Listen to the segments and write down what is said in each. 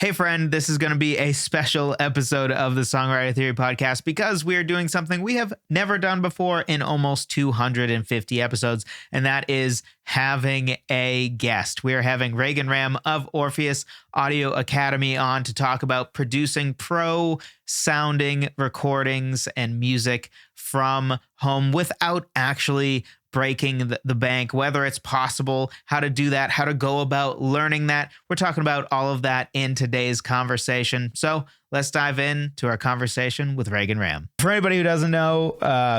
Hey, friend, this is going to be a special episode of the Songwriter Theory podcast because we are doing something we have never done before in almost 250 episodes, and that is having a guest. We are having Reagan Ramm of Orpheus Audio Academy on to talk about producing pro sounding recordings and music from home without actually breaking the bank, whether it's possible, how to do that, how to go about learning that. We're talking about all of that in today's conversation. So let's dive into our conversation with Reagan Ramm. For anybody who doesn't know,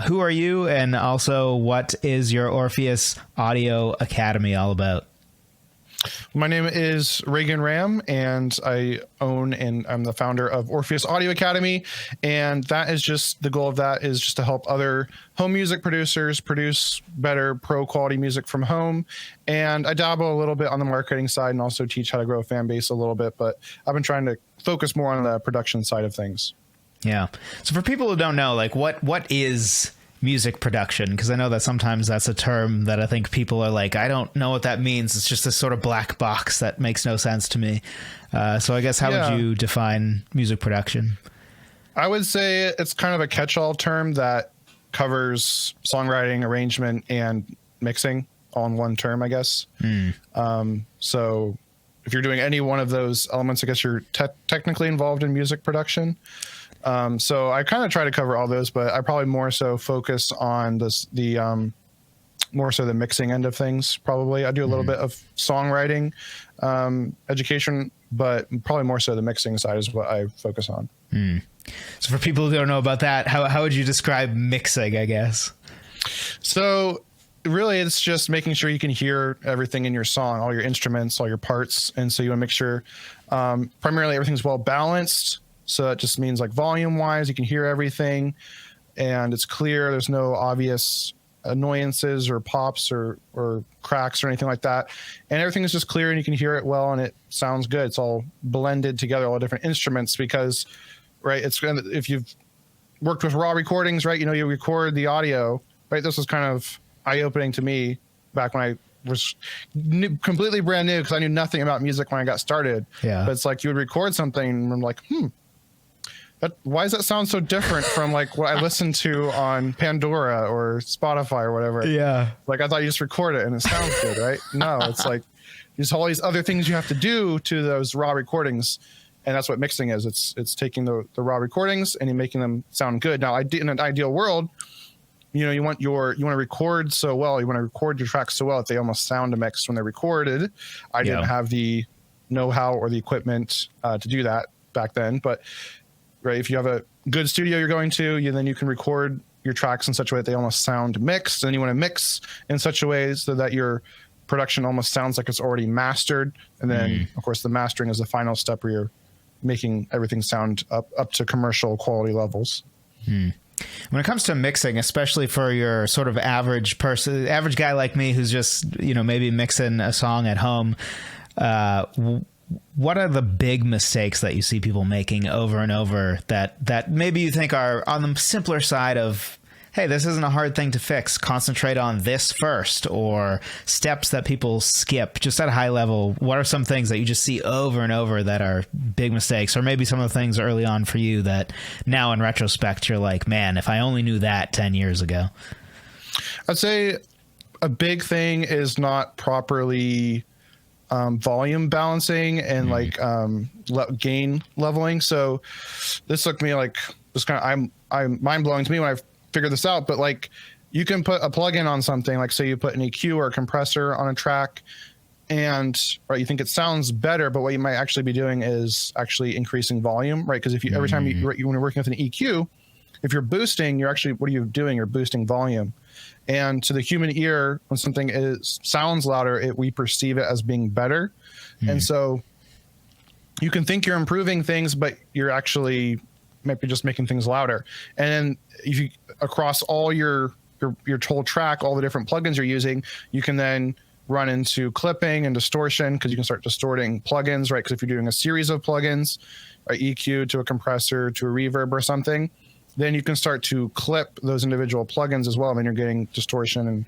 who are you, and also what is your Orpheus Audio Academy all about? My name is Reagan Ramm, and I own and I'm the founder of Orpheus Audio Academy. And that is just the goal of that is just to help other home music producers produce better pro quality music from home. And I dabble a little bit on the marketing side and also teach how to grow a fan base a little bit. But I've been trying to focus more on the production side of things. Yeah. So for people who don't know, like what is music production? Because I know that sometimes that's a term that I think people are like, I don't know what that means. It's just this sort of black box that makes no sense to me. So I guess how would you define music production? I would say it's kind of a catch-all term that covers songwriting, arrangement, and mixing all in one term, I guess. So if you're doing any one of those elements, I guess you're technically involved in music production. So I kind of try to cover all those, but I probably more so focus on more so the mixing end of things. Probably I do a little bit of songwriting, education, but probably more so the mixing side is what I focus on. So for people who don't know about that, how would you describe mixing, I guess? So really it's just making sure you can hear everything in your song, all your instruments, all your parts. And so you want to make sure, primarily everything's well balanced. So that just means like volume wise, you can hear everything and it's clear. There's no obvious annoyances or pops or cracks or anything like that. And everything is just clear and you can hear it well and it sounds good. It's all blended together, all the different instruments because, right, it's gonna, if you've worked with raw recordings, right, you know, you record the audio, right? This was kind of eye-opening to me back when I was completely brand new because I knew nothing about music when I got started. Yeah. But it's like you would record something and I'm like, why does that sound so different from like what I listened to on Pandora or Spotify or whatever? Yeah. Like I thought you just record it and it sounds good, right? No, it's like there's all these other things you have to do to those raw recordings. And that's what mixing is. It's taking the raw recordings and you're making them sound good. Now, in an ideal world, you know, you want to record so well, you want to record your tracks so well that they almost sound mixed when they're recorded. I didn't have the know-how or the equipment to do that back then, but right, if you have a good studio you're going to, then you can record your tracks in such a way that they almost sound mixed. And you want to mix in such a way so that your production almost sounds like it's already mastered. And then, of course, the mastering is the final step where you're making everything sound up to commercial quality levels. When it comes to mixing, especially for your sort of average person, average guy like me who's just, you know, maybe mixing a song at home, what are the big mistakes that you see people making over and over that maybe you think are on the simpler side of, hey, this isn't a hard thing to fix, concentrate on this first, or steps that people skip just at a high level? What are some things that you just see over and over that are big mistakes, or maybe some of the things early on for you that now in retrospect you're like, man, if I only knew that 10 years ago? I'd say a big thing is not properly volume balancing and gain leveling. So this took me like this kind of I'm mind blowing to me when I figured this out. But like you can put a plugin on something, like say you put an EQ or a compressor on a track, and right, you think it sounds better, but what you might actually be doing is actually increasing volume, right? Because if you every time when you're working with an EQ, if you're boosting, you're actually what are you doing? You're boosting volume. And to the human ear, when something sounds louder, we perceive it as being better. And so you can think you're improving things, but you're actually maybe just making things louder. And then if you across all your whole track, all the different plugins you're using, you can then run into clipping and distortion because you can start distorting plugins, right? Because if you're doing a series of plugins, an EQ to a compressor to a reverb or something, then you can start to clip those individual plugins as well. And then you're getting distortion and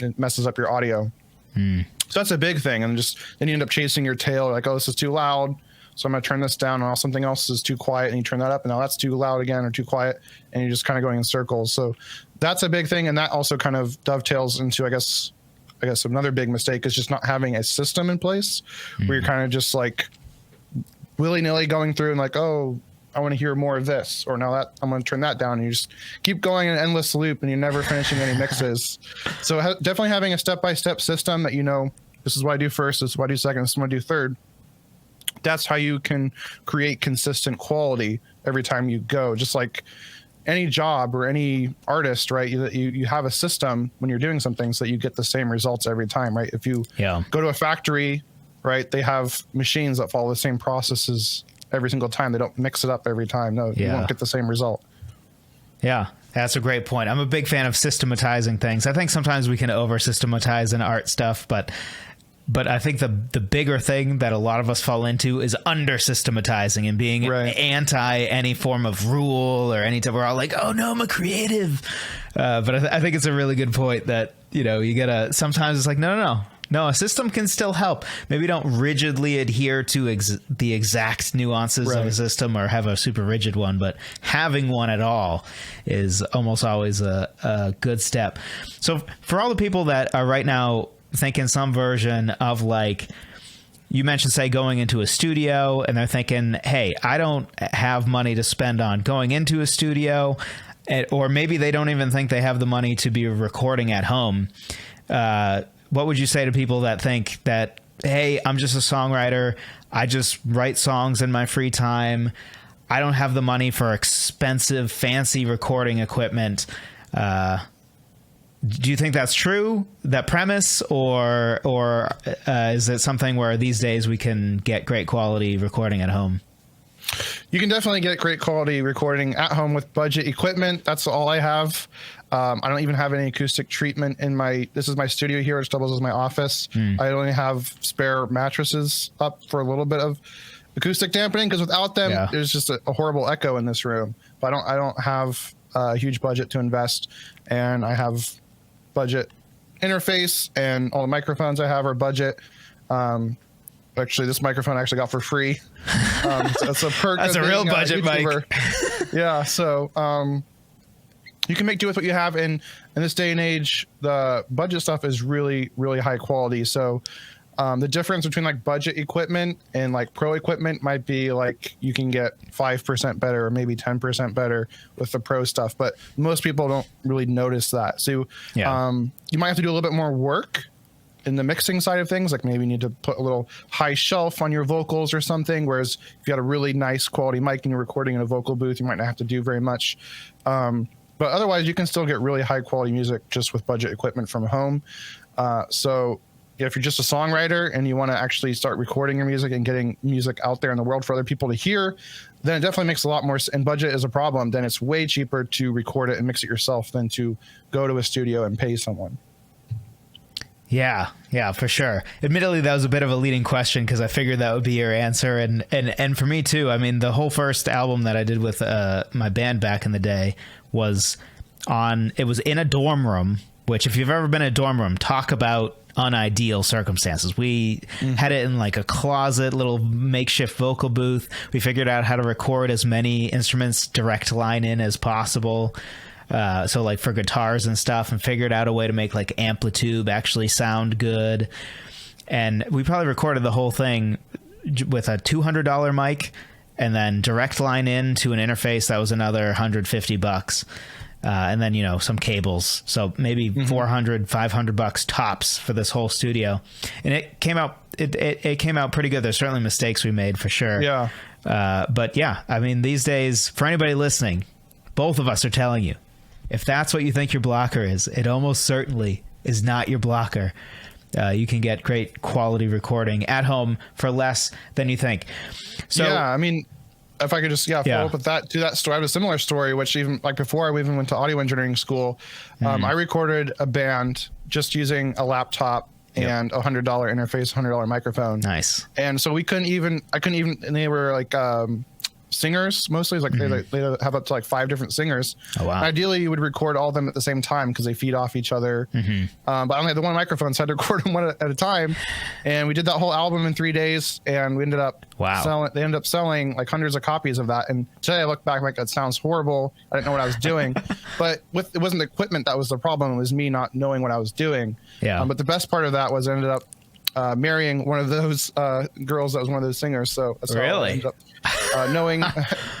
it messes up your audio. So that's a big thing. And then you end up chasing your tail like, oh, this is too loud. So I'm going to turn this down, and something else is too quiet, and you turn that up, and now that's too loud again or too quiet, and you're just kind of going in circles. So that's a big thing, and that also kind of dovetails into, I guess another big mistake is just not having a system in place where you're kind of just like willy-nilly going through and like, oh, I want to hear more of this, or now that I'm going to turn that down, and you just keep going in an endless loop and you're never finishing any mixes. So definitely having a step-by-step system that, this is what I do first, this is what I do second, this is what I do third. That's how you can create consistent quality every time you go. Just like any job or any artist, right? You have a system when you're doing something so that you get the same results every time, right? If you go to a factory, right, they have machines that follow the same processes every single time. They don't mix it up every time. No, you won't get the same result. Yeah, that's a great point. I'm a big fan of systematizing things. I think sometimes we can over systematize in art stuff, but I think the bigger thing that a lot of us fall into is under systematizing and being anti any form of rule or any type. We're all like, oh no, I'm a creative. But I think it's a really good point that, you gotta, sometimes it's like, no, a system can still help. Maybe don't rigidly adhere to the exact nuances of a system or have a super rigid one, but having one at all is almost always a good step. So for all the people that are right now thinking some version of, like, you mentioned, say, going into a studio, and they're thinking, hey, I don't have money to spend on going into a studio, or maybe they don't even think they have the money to be recording at home. What would you say to people that think that, hey, I'm just a songwriter, I just write songs in my free time, I don't have the money for expensive, fancy recording equipment? Do you think that's true, that premise, or is it something where these days we can get great quality recording at home? You can definitely get great quality recording at home with budget equipment. That's all I have. I don't even have any acoustic treatment this is my studio here, which doubles as my office. I only have spare mattresses up for a little bit of acoustic dampening, because without them, there's just a horrible echo in this room. But I don't have a huge budget to invest, and I have budget interface, and all the microphones I have are budget. Actually, this microphone I actually got for free. That's a perk. That's a real budget mic. Yeah. So you can make do with what you have. And in this day and age, the budget stuff is really, really high quality. So the difference between like budget equipment and like pro equipment might be like you can get 5% better or maybe 10% better with the pro stuff. But most people don't really notice that. So you might have to do a little bit more work in the mixing side of things. Like maybe you need to put a little high shelf on your vocals or something. Whereas if you got a really nice quality mic and you're recording in a vocal booth, you might not have to do very much. But otherwise, you can still get really high quality music just with budget equipment from home. So if you're just a songwriter and you want to actually start recording your music and getting music out there in the world for other people to hear, then it definitely makes a lot more, and budget is a problem, then it's way cheaper to record it and mix it yourself than to go to a studio and pay someone. Yeah, for sure. Admittedly, that was a bit of a leading question because I figured that would be your answer. And for me too, I mean, the whole first album that I did with my band back in the day was in a dorm room, which if you've ever been in a dorm room, talk about unideal circumstances. We had it in like a closet, little makeshift vocal booth. We figured out how to record as many instruments direct line in as possible. So like for guitars and stuff, and figured out a way to make like Amplitude actually sound good. And we probably recorded the whole thing with a $200 mic and then direct line in to an interface that was another $150. And then, some cables. So maybe $400, $500 tops for this whole studio. And it came out, it came out pretty good. There's certainly mistakes we made for sure. Yeah. But yeah, I mean, these days, for anybody listening, both of us are telling you, if that's what you think your blocker is, it almost certainly is not your blocker. You can get great quality recording at home for less than you think. So yeah, I mean, if I could just follow up with that story. I have a similar story, which even like before I even went to audio engineering school, I recorded a band just using a laptop and $100 interface, $100 microphone. Nice. And so I couldn't even, and they were like singers mostly. It's like they have up to like 5 different singers. Oh, wow. Ideally, you would record all of them at the same time because they feed off each other. But I only had the one microphone, so I had to record them one at a time. And we did that whole album in 3 days, and we ended up they ended up selling like hundreds of copies of that. And today I look back like, that sounds horrible. I didn't know what I was doing. But it wasn't the equipment that was the problem. It was me not knowing what I was doing. Yeah. But the best part of that was I ended up marrying one of those girls that was one of those singers. So that's how I ended up knowing,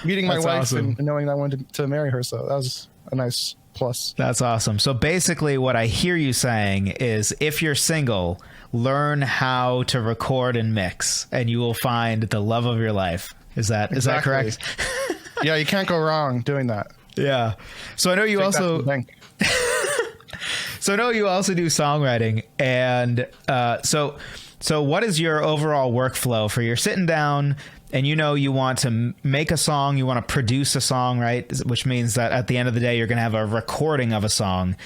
meeting my wife awesome. And knowing that I wanted to marry her. So that was a nice plus. That's awesome. So basically what I hear you saying is if you're single, learn how to record and mix and you will find the love of your life. Is that correct? Yeah, you can't go wrong doing that. Yeah. So I know you So I know you also do songwriting, and so what is your overall workflow for you're sitting down and you want to make a song, you want to produce a song, right? Which means that at the end of the day, you're going to have a recording of a song,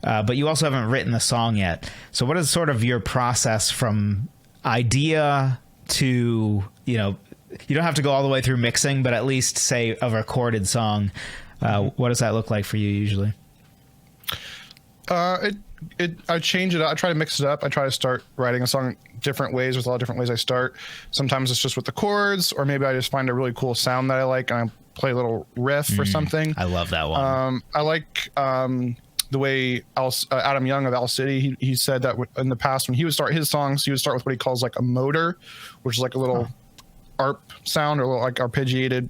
but you also haven't written the song yet. So what is sort of your process from idea to, you don't have to go all the way through mixing, but at least say a recorded song. What does that look like for you usually? I change it up. I try to mix it up. I try to start writing a song different ways. There's a lot of different ways I start. Sometimes it's just with the chords, or maybe I just find a really cool sound that I like and I play a little riff or something. I love that one. I like the way Adam Young of Owl City, he said that in the past when he would start his songs, he would start with what he calls like a motor, which is like a little ARP sound or a little like arpeggiated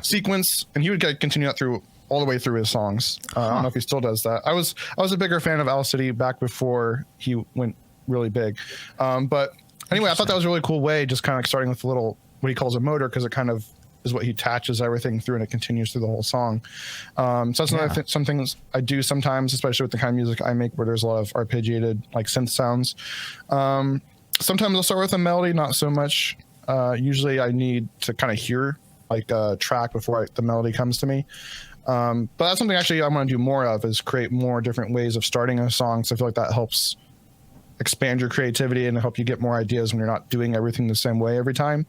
sequence, and he would continue that through all the way through his songs. I don't know if he still does that. I was a bigger fan of Owl City back before he went really big. But anyway, I thought that was a really cool way, just kind of like starting with a little, what he calls a motor, because it kind of is what he attaches everything through and it continues through the whole song. So that's another some things I do sometimes, especially with the kind of music I make where there's a lot of arpeggiated like synth sounds. Sometimes I'll start with a melody, not so much. Usually I need to kind of hear like a track before the melody comes to me. But that's something actually I want to do more of, is create more different ways of starting a song. So I feel like that helps expand your creativity and help you get more ideas when you're not doing everything the same way every time.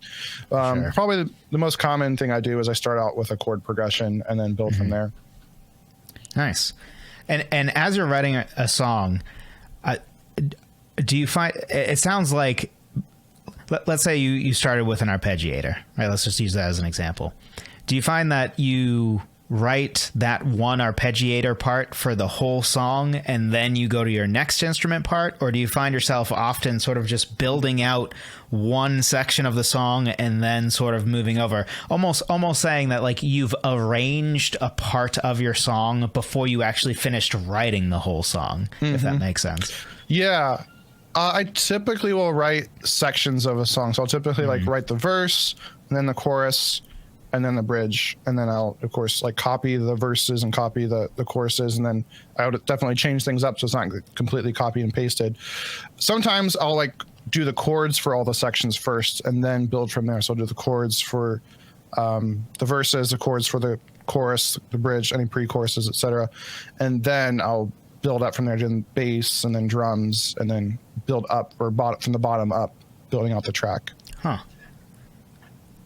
Sure. Probably the most common thing I do is I start out with a chord progression and then build from there. Nice. And as you're writing a song, do you find, it sounds like, let's say you started with an arpeggiator, right? Let's just use that as an example. Do you find that you write that one arpeggiator part for the whole song and then you go to your next instrument part? Or do you find yourself often sort of just building out one section of the song and then sort of moving over, almost saying that like you've arranged a part of your song before you actually finished writing the whole song, if that makes sense? Yeah. I typically will write sections of a song. So I'll typically like write the verse and then the chorus and then the bridge, and then I'll of course like copy the verses and copy the choruses, and then I would definitely change things up so it's not completely copy and pasted. Sometimes I'll like do the chords for all the sections first and then build from there. So I'll do the chords for the verses, the chords for the chorus, the bridge, any pre-choruses, etc., and then I'll build up from there, doing bass and then drums, and then build up or from the bottom up, building out the track. Huh.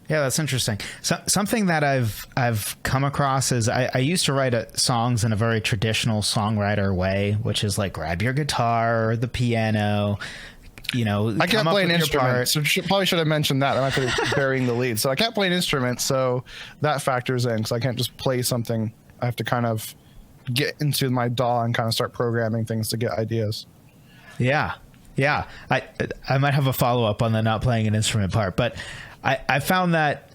Yeah, that's interesting. So, something that I've come across is I used to write songs in a very traditional songwriter way, which is like grab your guitar or the piano, I can't play an instrument, so probably should have mentioned that. I'm actually burying the lead. So I can't play an instrument, so that factors in, because I can't just play something. I have to kind of get into my DAW and kind of start programming things to get ideas. Yeah. I might have a follow-up on the not playing an instrument part, but I found that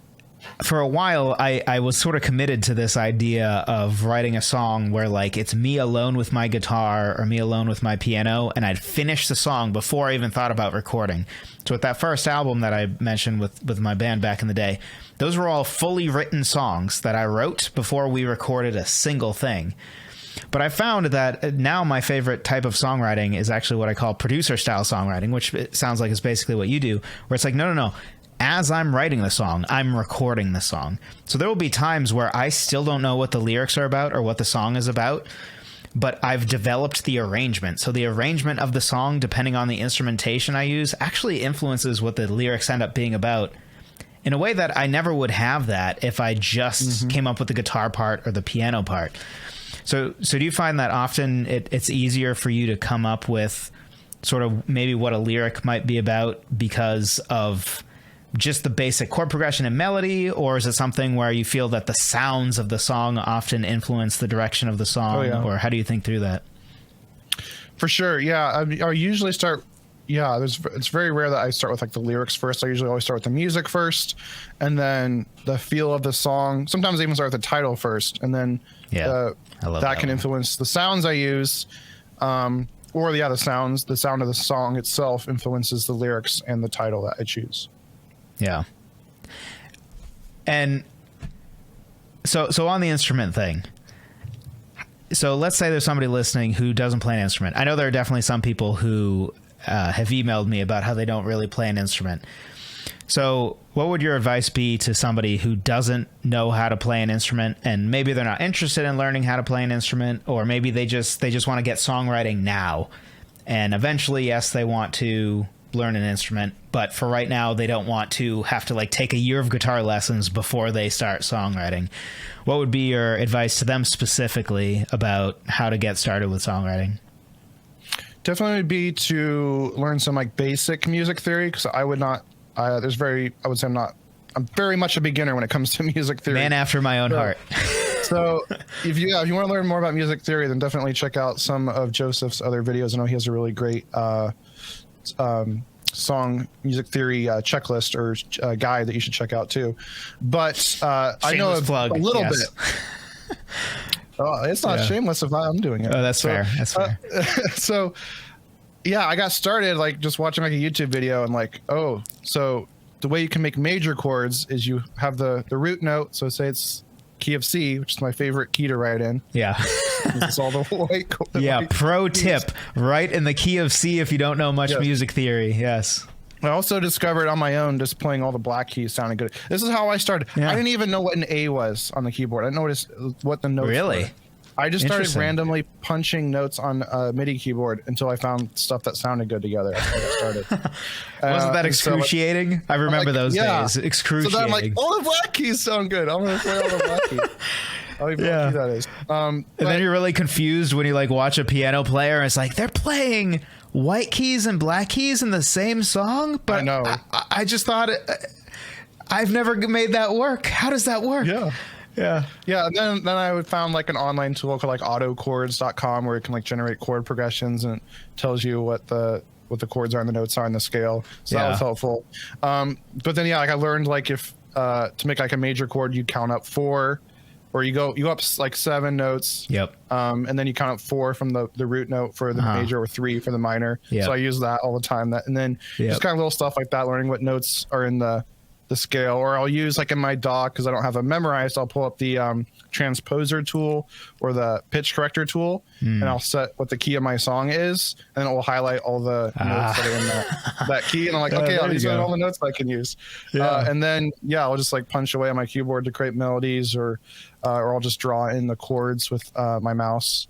for a while I was sort of committed to this idea of writing a song where like it's me alone with my guitar or me alone with my piano, and I'd finish the song before I even thought about recording. So with that first album that I mentioned with my band back in the day, those were all fully written songs that I wrote before we recorded a single thing. But I found that now my favorite type of songwriting is actually what I call producer style songwriting, which it sounds like is basically what you do, where it's like, no. As I'm writing the song, I'm recording the song. So there will be times where I still don't know what the lyrics are about or what the song is about, but I've developed the arrangement. So the arrangement of the song, depending on the instrumentation I use, actually influences what the lyrics end up being about. in a way that I never would have that if I just came up with the guitar part or the piano part. So do you find that often it's easier for you to come up with sort of maybe what a lyric might be about because of just the basic chord progression and melody, or is it something where you feel that the sounds of the song often influence the direction of the song, or how do you think through that? For sure. Yeah. I usually start, it's very rare that I start with like the lyrics first. I usually always start with the music first and then the feel of the song. Sometimes I even start with the title first, and then that can influence the sounds I use. The sound of the song itself influences the lyrics and the title that I choose. Yeah. And so on the instrument thing, so let's say there's somebody listening who doesn't play an instrument. I know there are definitely some people who have emailed me about how they don't really play an instrument. So what would your advice be to somebody who doesn't know how to play an instrument, and maybe they're not interested in learning how to play an instrument, or maybe they just want to get songwriting now, and eventually, yes, they want to learn an instrument, but for right now they don't want to have to like take a year of guitar lessons before they start songwriting. What would be your advice to them specifically about how to get started with songwriting? Definitely would be to learn some like basic music theory, because I would say I'm very much a beginner when it comes to music theory. Man after my own heart. So if you want to learn more about music theory, then definitely check out some of Joseph's other videos. I know he has a really great song music theory checklist or guide that you should check out too. But I know a little bit. Oh, it's not shameless if I'm doing it. Oh, that's fair. That's fair. So yeah, I got started like just watching like a YouTube video and like, oh, so the way you can make major chords is you have the root note. So say it's key of C, which is my favorite key to write in. Yeah. It's all the white chord. Yeah. Pro tip, write in the key of C if you don't know much music theory. Yes. I also discovered on my own, just playing all the black keys sounded good. This is how I started. Yeah. I didn't even know what an A was on the keyboard. I didn't know what the notes were. I just started randomly punching notes on a MIDI keyboard until I found stuff that sounded good together. That's how I started. Wasn't that excruciating? I remember those days. Excruciating. So then I'm like, all the black keys sound good. I'm going to play all the black keys. How key that is. And then you're really confused when you like watch a piano player and it's like, they're playing white keys and black keys in the same song? But I know. I just thought, I've never made that work. How does that work? Yeah. And then I found like an online tool called like autochords.com where it can like generate chord progressions and tells you what the chords are and the notes are on the scale. So that was helpful. But then like I learned like if to make like a major chord, you count up 4, or you go up like 7 notes. Yep. And then you count up 4 from the root note for the major, or 3 for the minor. Yep. So I use that all the time. And then just kind of little stuff like that, learning what notes are in the scale. Or I'll use like in my doc, because I don't have them memorized, I'll pull up the transposer tool or the pitch corrector tool, and I'll set what the key of my song is, and it will highlight all the notes that are in that key, and I'm like, okay, these are all the notes I can use. And then I'll just like punch away on my keyboard to create melodies, or I'll just draw in the chords with my mouse.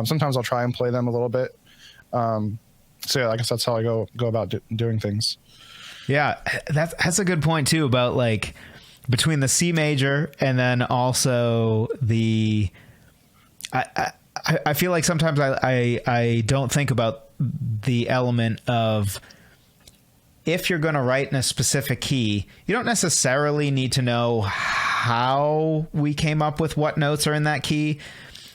Sometimes I'll try and play them a little bit. I guess that's how I go about doing things. Yeah, that's a good point too, about like between the C major and then also the I feel like sometimes I don't think about the element of, if you're going to write in a specific key, you don't necessarily need to know how we came up with what notes are in that key.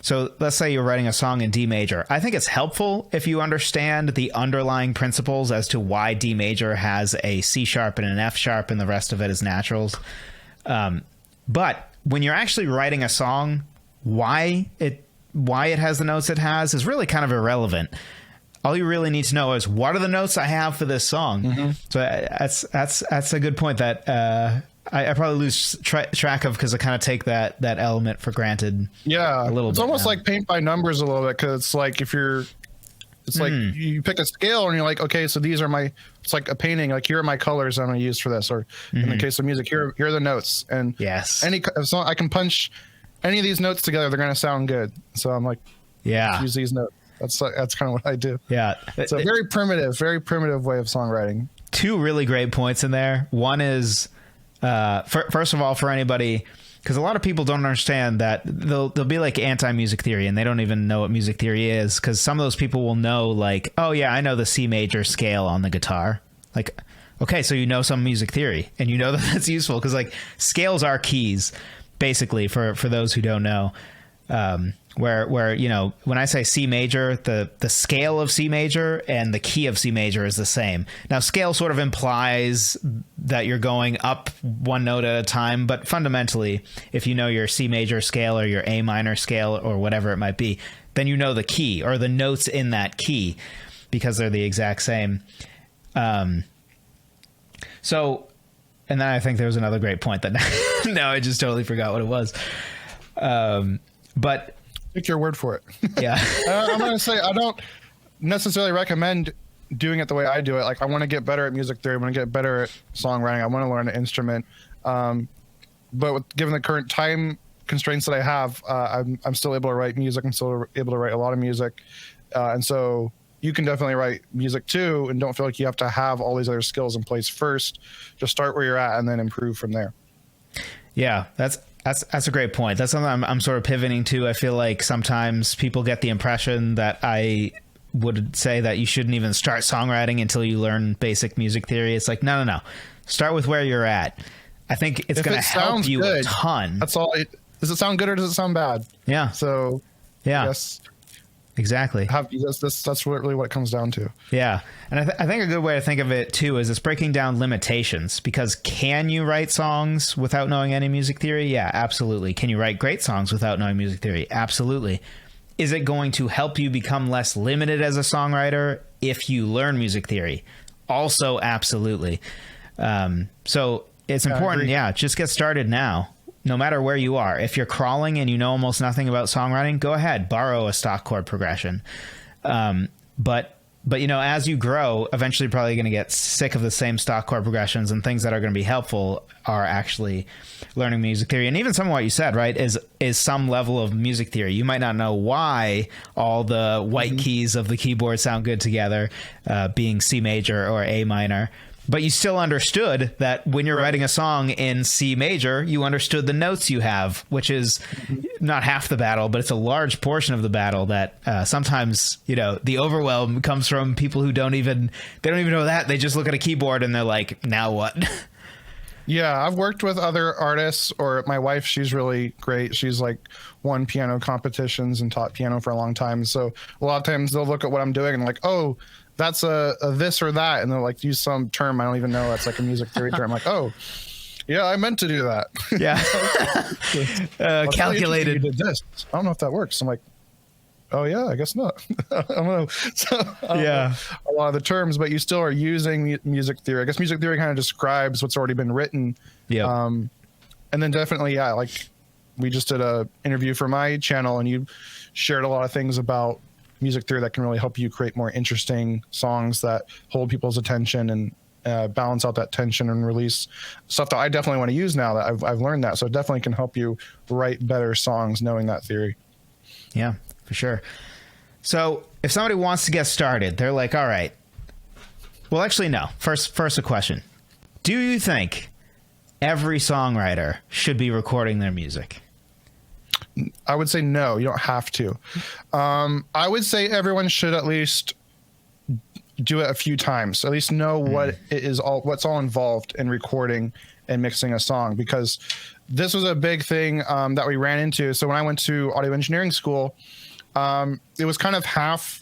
So let's say you're writing a song in D major. I think it's helpful if you understand the underlying principles as to why D major has a C sharp and an F sharp and the rest of it is naturals. But when you're actually writing a song, why it has the notes it has is really kind of irrelevant. All you really need to know is, what are the notes I have for this song? Mm-hmm. So that's a good point that I probably lose track of, because I kind of take that element for granted. Yeah, a little bit. It's almost like paint by numbers a little bit, because it's like like you pick a scale and you're like, okay, so these are it's like a painting, like here are my colors I'm going to use for this, or in the case of music, here are the notes, and so I can punch any of these notes together, they're going to sound good. So I'm like, use these notes. That's kind of what I do. Yeah, it's a very primitive way of songwriting. 2 really great points in there. One is, First of all, for anybody, because a lot of people don't understand that they'll be like anti-music theory and they don't even know what music theory is, because some of those people will know like, oh yeah, I know the C major scale on the guitar. Like, okay, so you know some music theory and you know that that's useful, because like scales are keys basically for those who don't know. Where you know, when I say C major, the scale of C major and the key of C major is the same. Now, scale sort of implies that you're going up one note at a time, but fundamentally, if you know your C major scale or your A minor scale or whatever it might be, then you know the key or the notes in that key, because they're the exact same. So, and then I think there was another great point that now I just totally forgot what it was. But take your word for it. Yeah. I'm going to say, I don't necessarily recommend doing it the way I do it. Like, I want to get better at music theory. I want to get better at songwriting. I want to learn an instrument. But given the current time constraints that I have, I'm still able to write music. I'm still able to write a lot of music. And so you can definitely write music too, and don't feel like you have to have all these other skills in place first. Just start where you're at and then improve from there. Yeah, that's a great point. That's something I'm sort of pivoting to. I feel like sometimes people get the impression that I would say that you shouldn't even start songwriting until you learn basic music theory. It's like, no. Start with where you're at. I think it's going to help you a ton. That's all. Does it sound good or does it sound bad? Yeah. So, yeah. Yes. Exactly. That's really what it comes down to. Yeah. And I think a good way to think of it too is it's breaking down limitations, because can you write songs without knowing any music theory? Yeah, absolutely. Can you write great songs without knowing music theory? Absolutely. Is it going to help you become less limited as a songwriter if you learn music theory? Also, absolutely. So it's important. Yeah. Just get started now. No matter where you are. If you're crawling and you know almost nothing about songwriting, go ahead, borrow a stock chord progression. But you know, as you grow, eventually you're probably going to get sick of the same stock chord progressions, and things that are going to be helpful are actually learning music theory. And even some of what you said, right, is some level of music theory. You might not know why all the white keys of the keyboard sound good together, being C major or A minor. But you still understood that when you're writing a song in C major, you understood the notes you have, which is not half the battle, but it's a large portion of the battle that sometimes, you know, the overwhelm comes from people who don't even know that. They just look at a keyboard and they're like, now what? Yeah, I've worked with other artists, or my wife, she's really great. She's like won piano competitions and taught piano for a long time. So a lot of times they'll look at what I'm doing and like, oh, that's a this or that, and they'll like use some term I don't even know. That's like a music theory term. I'm like, oh, yeah, I meant to do that. Yeah. Calculated. You did this. I don't know if that works. I'm like, oh yeah, I guess not. I don't know. So, yeah, a lot of the terms, but you still are using music theory. I guess music theory kind of describes what's already been written. Yeah. And then definitely, yeah, like we just did a interview for my channel, and you shared a lot of things about music theory that can really help you create more interesting songs that hold people's attention and balance out that tension and release stuff that I definitely want to use now that I've learned that. So it definitely can help you write better songs knowing that theory. Yeah, for sure. So if somebody wants to get started, they're like, all right, well, actually, no. First a question. Do you think every songwriter should be recording their music? I would say no, you don't have to. I would say everyone should at least do it a few times, at least know what it is, what's all involved in recording and mixing a song, because this was a big thing that we ran into. So when I went to audio engineering school, it was kind of half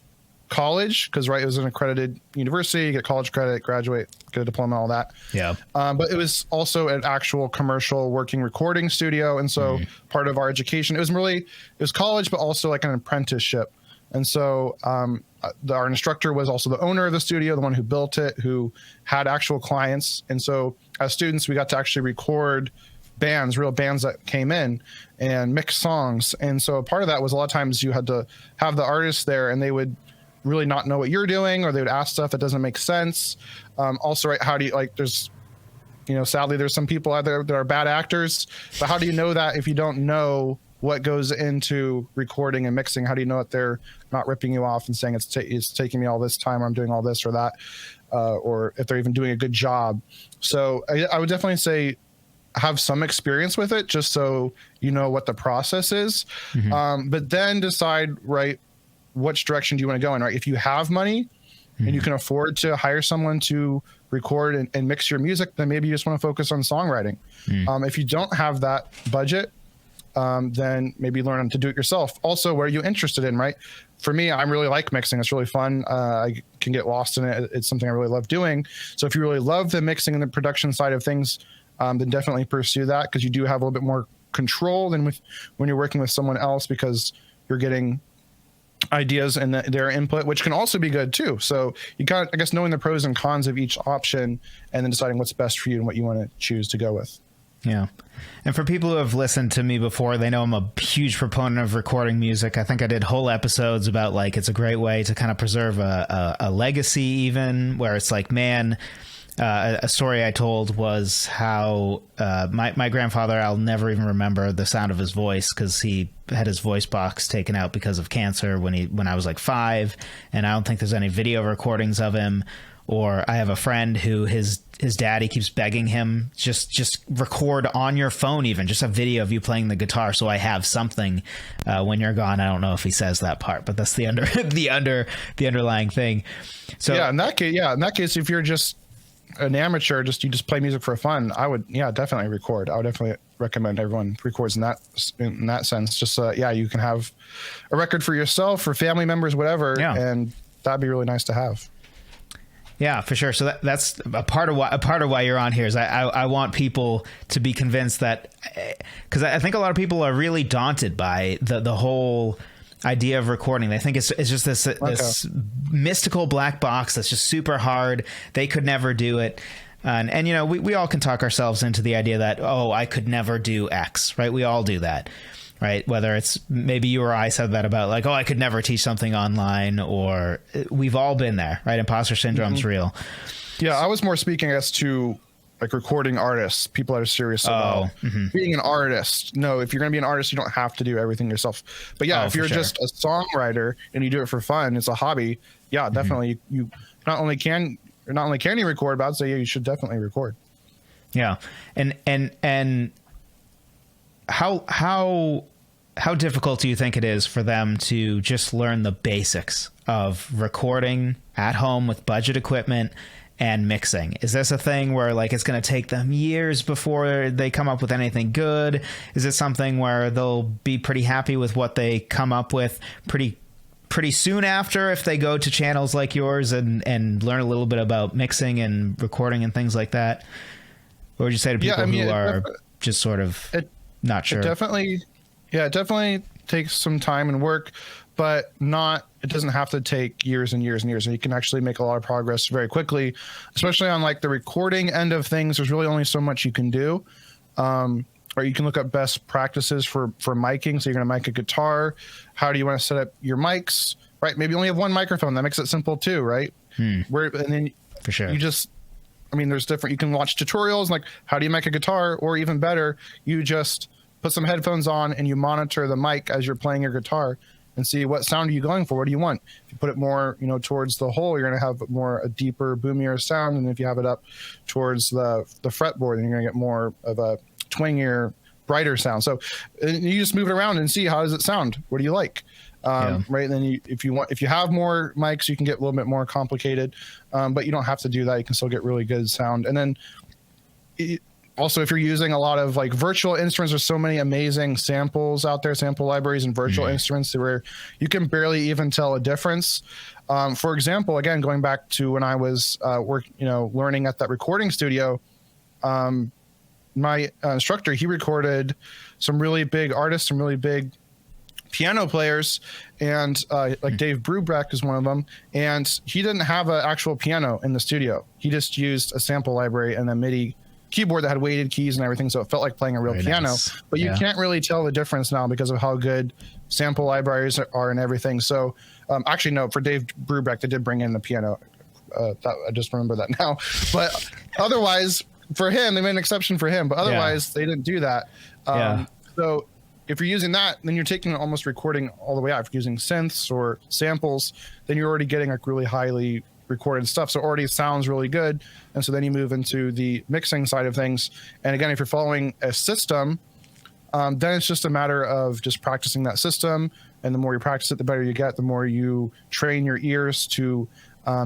college, because right, it was an accredited university, you get college credit, graduate, get a diploma, all that. Yeah. But it was also an actual commercial working recording studio, and so part of our education, it was college, but also like an apprenticeship. And so our instructor was also the owner of the studio, the one who built it, who had actual clients. And so as students, we got to actually record bands, real bands that came in and mix songs. And so part of that was a lot of times you had to have the artists there, and they would really not know what you're doing, or they would ask stuff that doesn't make sense. Also, right, how do you, like, there's, you know, sadly, there's some people out there that are bad actors, but how do you know that if you don't know what goes into recording and mixing? How do you know that they're not ripping you off and saying it's taking me all this time, I'm doing all this or that, or if they're even doing a good job? So I would definitely say have some experience with it, just so you know what the process is. But then decide, right, which direction do you want to go in, right? If you have money and you can afford to hire someone to record and mix your music, then maybe you just want to focus on songwriting. If you don't have that budget, then maybe learn to do it yourself. Also, what are you interested in, right? For me, I really like mixing. It's really fun. I can get lost in it. It's something I really love doing. So if you really love the mixing and the production side of things, then definitely pursue that, because you do have a little bit more control than when you're working with someone else, because you're getting ideas and their input, which can also be good too. So you got, I guess, knowing the pros and cons of each option and then deciding what's best for you and what you want to choose to go with. Yeah. And for people who have listened to me before, they know I'm a huge proponent of recording music. I think I did whole episodes about, like, it's a great way to kind of preserve a legacy, even where it's like, man, a story I told was how my grandfather, I'll never even remember the sound of his voice, because he had his voice box taken out because of cancer when I was like 5, and I don't think there's any video recordings of him. Or I have a friend who his daddy keeps begging him, just record on your phone, even just a video of you playing the guitar, so I have something when you're gone. I don't know if he says that part, but that's the underlying thing. So in that case, if you're just an amateur, you just play music for fun, I would definitely record. I would definitely recommend everyone records in that sense. Just you can have a record for yourself, for family members, whatever, and that'd be really nice to have. Yeah, for sure. So that's a part of why you're on here is I want people to be convinced that, because I think a lot of people are really daunted by the whole idea of recording. They think it's just this mystical black box that's just super hard. They could never do it. And you know, we all can talk ourselves into the idea that, oh, I could never do X, right? We all do that. Right. Whether it's maybe you or I said that about, like, oh, I could never teach something online, or we've all been there. Right. Imposter syndrome's real. Yeah. I was more speaking as to, like, recording artists, people that are serious about being an artist. No, if you're going to be an artist, you don't have to do everything yourself. But if you're just a songwriter and you do it for fun, it's a hobby. Yeah, definitely. You not only can you record, but I'd say you should definitely record. Yeah. And how difficult do you think it is for them to just learn the basics of recording at home with budget equipment and mixing? Is this a thing where, like, it's going to take them years before they come up with anything good? Is it something where they'll be pretty happy with what they come up with pretty soon after, if they go to channels like yours and learn a little bit about mixing and recording and things like that? What would you say to people who are just sort of not sure? It definitely takes some time and work, but it doesn't have to take years and years and years. And you can actually make a lot of progress very quickly, especially on, like, the recording end of things. There's really only so much you can do. Or you can look up best practices for miking. So you're going to mic a guitar. How do you want to set up your mics? Right. Maybe you only have one microphone. That makes it simple too. Right. And then for sure, there's different, you can watch tutorials, like, how do you mic a guitar? Or even better, you just put some headphones on and you monitor the mic as you're playing your guitar and see what sound are you going for. What do you want? If you put it more, towards the hole, you're going to have a deeper, boomier sound. And if you have it up towards the fretboard, then you're going to get more of a twangier, brighter sound. So you just move it around and see, how does it sound? What do you like? Right. And then if you have more mics, you can get a little bit more complicated, but you don't have to do that. You can still get really good sound. And then also, if you're using a lot of, like, virtual instruments, there's so many amazing samples out there, sample libraries and virtual instruments, where you can barely even tell a difference. For example, again, going back to when I was learning at that recording studio, my instructor, he recorded some really big artists, some really big piano players, and like Dave Brubeck is one of them, and he didn't have an actual piano in the studio. He just used a sample library and a MIDI keyboard that had weighted keys and everything, so it felt like playing a real piano. Nice. But you can't really tell the difference now because of how good sample libraries are and everything. So actually, no, for Dave Brubeck, they did bring in the piano. I just remember that now. But otherwise, for him, they made an exception for him, but otherwise they didn't do that. So if you're using that, then you're taking almost recording all the way out. If you're using synths or samples, then you're already getting, like, really highly recorded stuff. So it already sounds really good. And so then you move into the mixing side of things. And again, if you're following a system, then it's just a matter of just practicing that system. And the more you practice it, the better you get, the more you train your ears to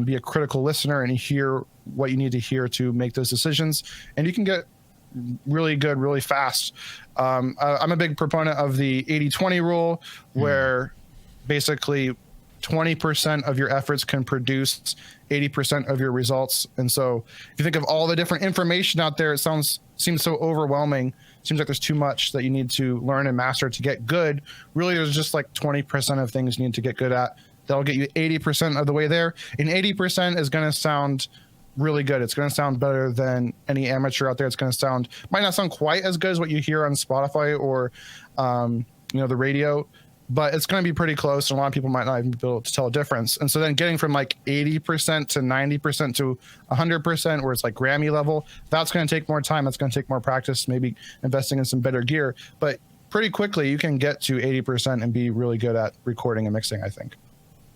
be a critical listener and hear what you need to hear to make those decisions. And you can get really good, really fast. I'm a big proponent of the 80-20 rule, where basically 20% of your efforts can produce 80% of your results. And so if you think of all the different information out there, it seems so overwhelming. Seems like there's too much that you need to learn and master to get good. Really, there's just like 20% of things you need to get good at. That'll get you 80% of the way there. And 80% is going to sound really good. It's going to sound better than any amateur out there. It's going to might not sound quite as good as what you hear on Spotify or, the radio, but it's going to be pretty close. And a lot of people might not even be able to tell a difference. And so then getting from like 80% to 90% to 100%, where it's like Grammy level, that's going to take more time. That's going to take more practice, maybe investing in some better gear. But pretty quickly, you can get to 80% and be really good at recording and mixing, I think.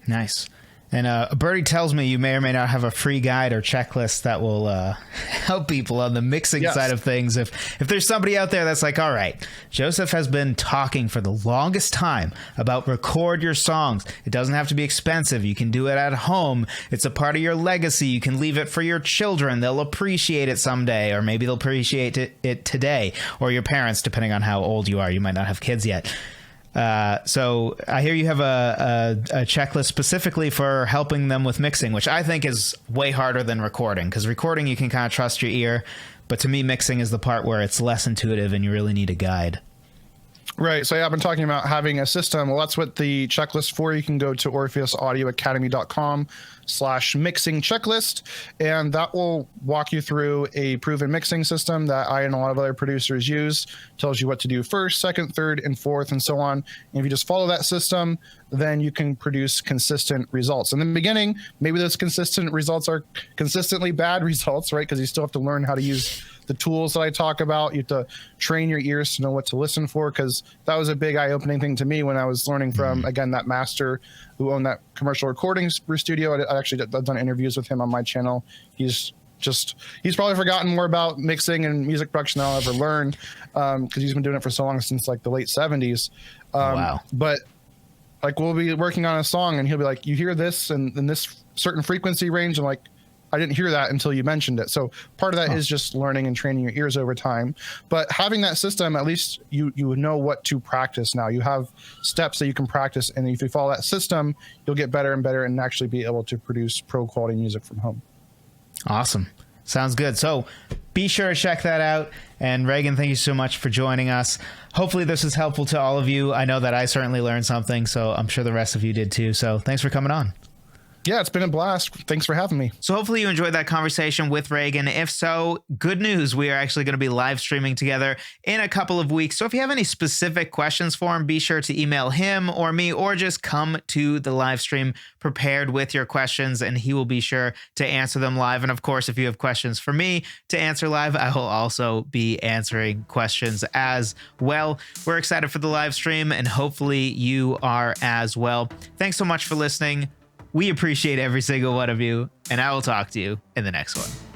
Nice. And Birdie tells me you may or may not have a free guide or checklist that will help people on the mixing side of things. If there's somebody out there that's like, all right, Joseph has been talking for the longest time about record your songs. It doesn't have to be expensive. You can do it at home. It's a part of your legacy. You can leave it for your children. They'll appreciate it someday, or maybe they'll appreciate it today, or your parents, depending on how old you are. You might not have kids yet. So I hear you have a checklist specifically for helping them with mixing, which I think is way harder than recording, because recording you can kind of trust your ear. But to me, mixing is the part where it's less intuitive and you really need a guide. Right. So I've been talking about having a system. Well, that's what the checklist for. You can go to orpheusaudioacademy.com/mixing checklist, and that will walk you through a proven mixing system that I and a lot of other producers use. Tells you what to do first, second, third, and fourth, and so on. And if you just follow that system, then you can produce consistent results. In the beginning, maybe those consistent results are consistently bad results, right? Because you still have to learn how to use the tools that I talk about. You have to train your ears to know what to listen for, because that was a big eye-opening thing to me when I was learning from, again, that master who owned that commercial recording studio. I've done interviews with him on my channel. He's probably forgotten more about mixing and music production than I'll ever learn, because he's been doing it for so long, since like the late 70s. Wow. But like, we'll be working on a song and he'll be like, you hear this and in this certain frequency range, and like, I didn't hear that until you mentioned it. So part of that is just learning and training your ears over time. But having that system, at least you know what to practice now. You have steps that you can practice, and if you follow that system, you'll get better and better and actually be able to produce pro quality music from home. Awesome. Sounds good. So be sure to check that out. And Reagan, thank you so much for joining us. Hopefully this was helpful to all of you. I know that I certainly learned something, so I'm sure the rest of you did too. So thanks for coming on. Yeah, it's been a blast. Thanks for having me. So hopefully you enjoyed that conversation with Reagan. If so, good news. We are actually going to be live streaming together in a couple of weeks. So if you have any specific questions for him, be sure to email him or me, or just come to the live stream prepared with your questions, and he will be sure to answer them live. And of course, if you have questions for me to answer live, I will also be answering questions as well. We're excited for the live stream, and hopefully you are as well. Thanks so much for listening. We appreciate every single one of you, and I will talk to you in the next one.